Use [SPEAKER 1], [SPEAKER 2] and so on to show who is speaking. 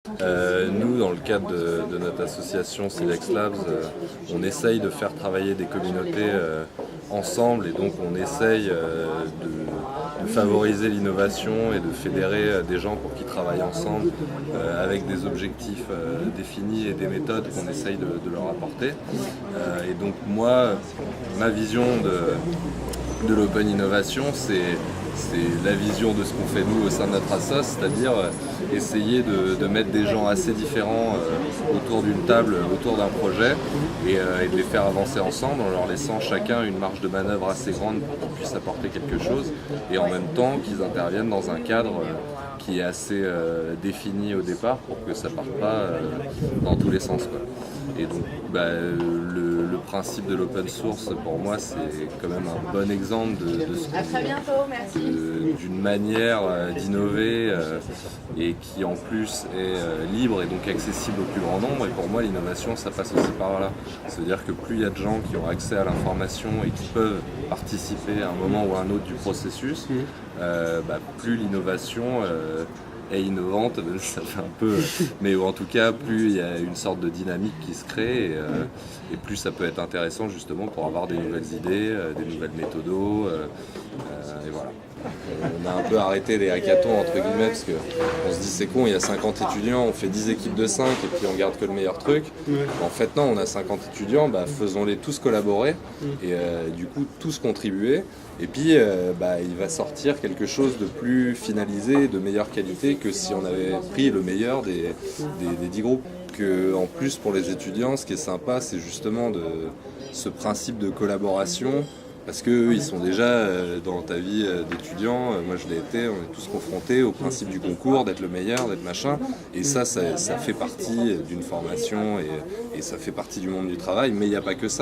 [SPEAKER 1] Nous, dans le cadre de notre association Silex Labs, on essaye de faire travailler des communautés ensemble et donc on essaye de favoriser l'innovation et de fédérer des gens pour qu'ils travaillent ensemble avec des objectifs définis et des méthodes qu'on essaye de leur apporter. Et donc moi, ma vision de l'open innovation, c'est la vision de ce qu'on fait nous au sein de notre assos, c'est-à-dire essayer de mettre des gens assez différents autour d'une table, autour d'un projet et de les faire avancer ensemble en leur laissant chacun une marge de manœuvre assez grande pour qu'ils puissent apporter quelque chose et en même temps qu'ils interviennent dans un cadre qui est assez défini au départ pour que ça ne parte pas dans tous les sens, quoi. Et donc le principe de l'open source pour moi c'est quand même un bon exemple d'une manière d'innover et qui en plus est libre et donc accessible au plus grand nombre. Et pour moi l'innovation ça passe aussi par là. C'est-à-dire que plus il y a de gens qui ont accès à l'information et qui peuvent participer à un moment ou à un autre du processus, plus l'innovation est innovante, ça fait un peu, mais en tout cas plus il y a une sorte de dynamique qui se crée et plus ça peut être intéressant justement pour avoir des nouvelles idées, des nouvelles méthodos et voilà. On a un peu arrêté les hackathons entre guillemets parce qu'on se dit c'est con, il y a 50 étudiants, on fait 10 équipes de 5 et puis on garde que le meilleur truc. En fait non, on a 50 étudiants, faisons-les tous collaborer et du coup tous contribuer. Et puis il va sortir quelque chose de plus finalisé, de meilleure qualité que si on avait pris le meilleur des 10 groupes. En plus pour les étudiants, ce qui est sympa, c'est justement ce principe de collaboration. Parce qu'eux, ils sont déjà dans ta vie d'étudiant, moi je l'ai été, on est tous confrontés au principe du concours, d'être le meilleur, d'être machin. Et ça fait partie d'une formation et ça fait partie du monde du travail, mais il n'y a pas que ça.